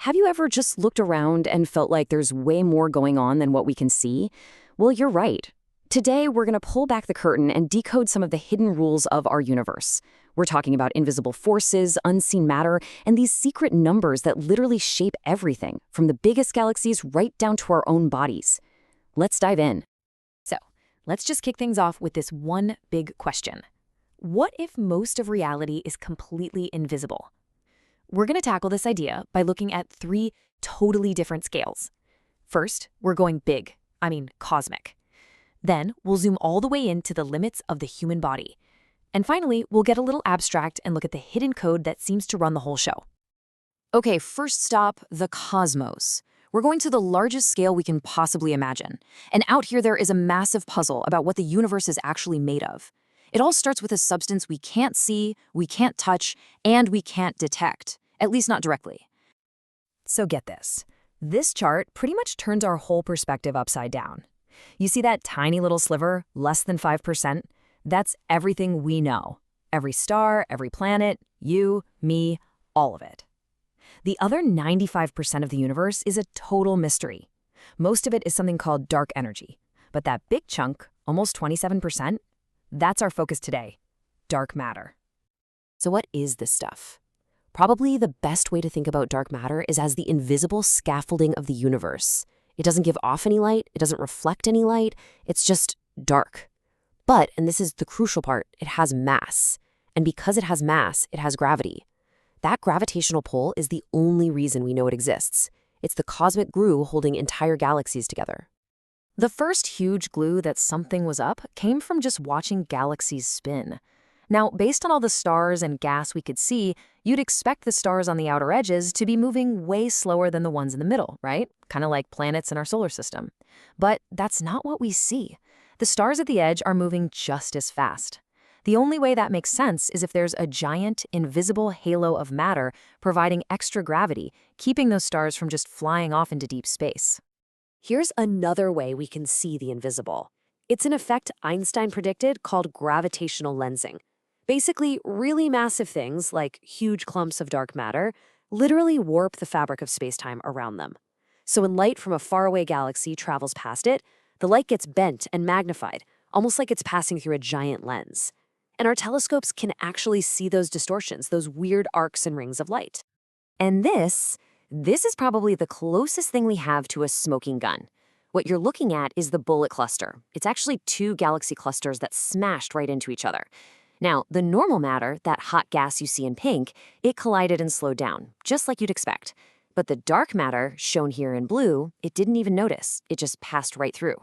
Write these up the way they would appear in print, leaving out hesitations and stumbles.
Have you ever just looked around and felt like there's way more going on than what we can see? Well, you're right. Today, we're going to pull back the curtain and decode some of the hidden rules of our universe. We're talking about invisible forces, unseen matter, and these secret numbers that literally shape everything, from the biggest galaxies right down to our own bodies. Let's dive in. So, let's just kick things off with this one big question. What if most of reality is completely invisible? We're going to tackle this idea by looking at 3 totally different scales. First, we're going big, cosmic. Then, we'll zoom all the way into the limits of the human body. And finally, we'll get a little abstract and look at the hidden code that seems to run the whole show. Okay, first stop, the cosmos. We're going to the largest scale we can possibly imagine. And out here there is a massive puzzle about what the universe is actually made of. It all starts with a substance we can't see, we can't touch, and we can't detect, at least not directly. So get this. This chart pretty much turns our whole perspective upside down. You see that tiny little sliver, less than 5%? That's everything we know. Every star, every planet, you, me, all of it. The other 95% of the universe is a total mystery. Most of it is something called dark energy. But that big chunk, almost 27%, that's our focus today, dark matter. So what is this stuff? Probably the best way to think about dark matter is as the invisible scaffolding of the universe. It doesn't give off any light, it doesn't reflect any light, it's just dark. But, and this is the crucial part, it has mass. And because it has mass, it has gravity. That gravitational pull is the only reason we know it exists. It's the cosmic glue holding entire galaxies together. The first huge glue that something was up came from just watching galaxies spin. Now, based on all the stars and gas we could see, you'd expect the stars on the outer edges to be moving way slower than the ones in the middle, right? Kind of like planets in our solar system. But that's not what we see. The stars at the edge are moving just as fast. The only way that makes sense is if there's a giant, invisible halo of matter providing extra gravity, keeping those stars from just flying off into deep space. Here's another way we can see the invisible. It's an effect Einstein predicted called gravitational lensing. Basically, really massive things, like huge clumps of dark matter, literally warp the fabric of space-time around them. So when light from a faraway galaxy travels past it, the light gets bent and magnified, almost like it's passing through a giant lens. And our telescopes can actually see those distortions, those weird arcs and rings of light. And this is probably the closest thing we have to a smoking gun. What you're looking at is the bullet cluster. It's actually 2 galaxy clusters that smashed right into each other. Now, the normal matter, that hot gas you see in pink, it collided and slowed down, just like you'd expect. But the dark matter, shown here in blue, it didn't even notice. It just passed right through.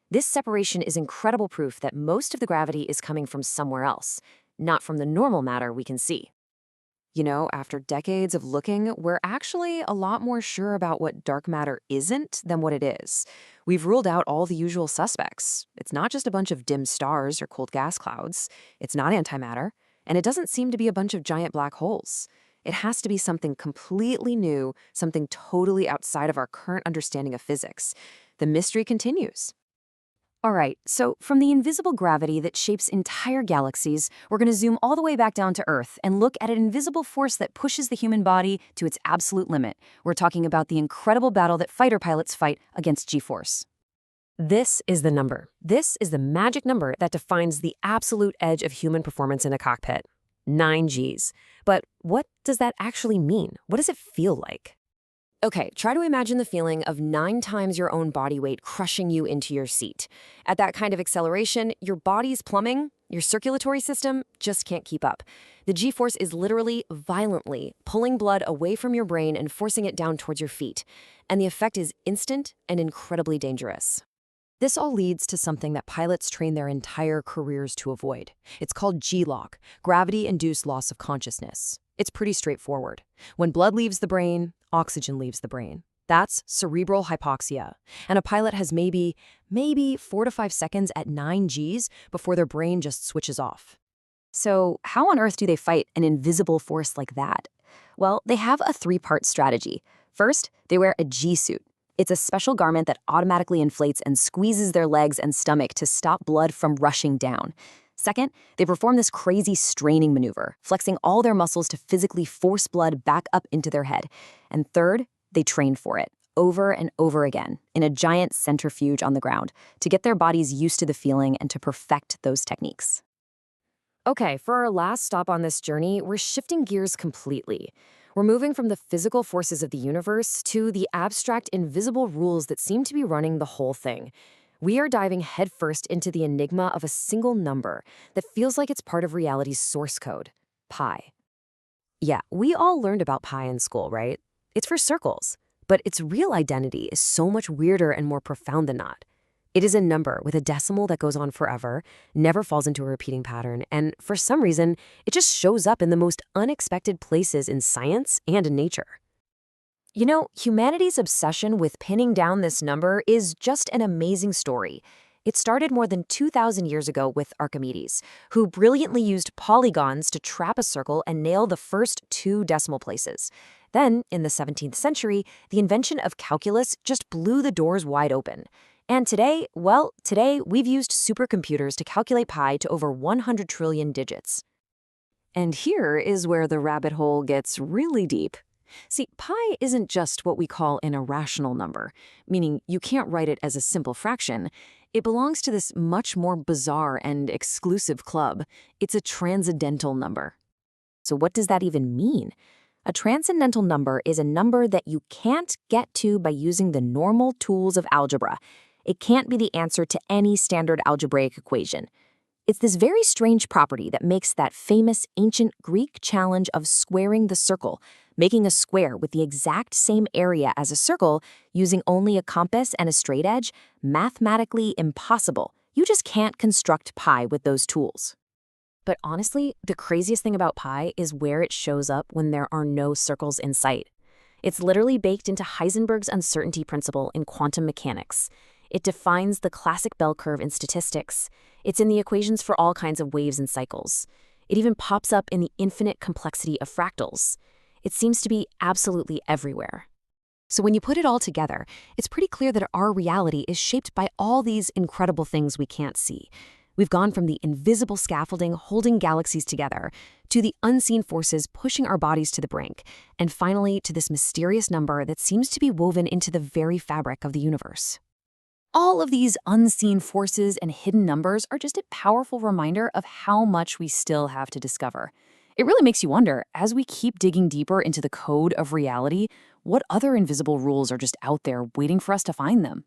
This separation is incredible proof that most of the gravity is coming from somewhere else, not from the normal matter we can see. You know, after decades of looking, we're actually a lot more sure about what dark matter isn't than what it is. We've ruled out all the usual suspects. It's not just a bunch of dim stars or cold gas clouds. It's not antimatter. And it doesn't seem to be a bunch of giant black holes. It has to be something completely new, something totally outside of our current understanding of physics. The mystery continues. All right, so from the invisible gravity that shapes entire galaxies, we're going to zoom all the way back down to Earth and look at an invisible force that pushes the human body to its absolute limit. We're talking about the incredible battle that fighter pilots fight against G-force. This is the number. This is the magic number that defines the absolute edge of human performance in a cockpit. 9 Gs. But what does that actually mean? What does it feel like? Okay, try to imagine the feeling of 9 times your own body weight crushing you into your seat. At that kind of acceleration, your body's plumbing, your circulatory system just can't keep up. The G-force is literally violently pulling blood away from your brain and forcing it down towards your feet. And the effect is instant and incredibly dangerous. This all leads to something that pilots train their entire careers to avoid. It's called G-lock, gravity-induced loss of consciousness. It's pretty straightforward. When blood leaves the brain, oxygen leaves the brain. That's cerebral hypoxia. And a pilot has maybe 4 to 5 seconds at 9 Gs before their brain just switches off. So how on earth do they fight an invisible force like that? Well, they have a 3-part strategy. First, they wear a G-suit. It's a special garment that automatically inflates and squeezes their legs and stomach to stop blood from rushing down. Second, they perform this crazy straining maneuver, flexing all their muscles to physically force blood back up into their head. And third, They trained for it, over and over again, in a giant centrifuge on the ground, to get their bodies used to the feeling and to perfect those techniques. Okay, for our last stop on this journey, we're shifting gears completely. We're moving from the physical forces of the universe to the abstract, invisible rules that seem to be running the whole thing. We are diving headfirst into the enigma of a single number that feels like it's part of reality's source code: pi. Yeah, we all learned about pi in school, right? It's for circles, but its real identity is so much weirder and more profound than that. It is a number with a decimal that goes on forever, never falls into a repeating pattern, and for some reason, it just shows up in the most unexpected places in science and in nature. You know, humanity's obsession with pinning down this number is just an amazing story. It started more than 2,000 years ago with Archimedes, who brilliantly used polygons to trap a circle and nail the first two decimal places. Then, in the 17th century, the invention of calculus just blew the doors wide open. And today, well, today we've used supercomputers to calculate pi to over 100 trillion digits. And here is where the rabbit hole gets really deep. See, pi isn't just what we call an irrational number, meaning you can't write it as a simple fraction. It belongs to this much more bizarre and exclusive club. It's a transcendental number. So what does that even mean? A transcendental number is a number that you can't get to by using the normal tools of algebra. It can't be the answer to any standard algebraic equation. It's this very strange property that makes that famous ancient Greek challenge of squaring the circle, making a square with the exact same area as a circle using only a compass and a straight edge, mathematically impossible. You just can't construct pi with those tools. But honestly, the craziest thing about pi is where it shows up when there are no circles in sight. It's literally baked into Heisenberg's uncertainty principle in quantum mechanics. It defines the classic bell curve in statistics. It's in the equations for all kinds of waves and cycles. It even pops up in the infinite complexity of fractals. It seems to be absolutely everywhere. So when you put it all together, it's pretty clear that our reality is shaped by all these incredible things we can't see. We've gone from the invisible scaffolding holding galaxies together to the unseen forces pushing our bodies to the brink, and finally to this mysterious number that seems to be woven into the very fabric of the universe. All of these unseen forces and hidden numbers are just a powerful reminder of how much we still have to discover. It really makes you wonder, as we keep digging deeper into the code of reality, what other invisible rules are just out there waiting for us to find them?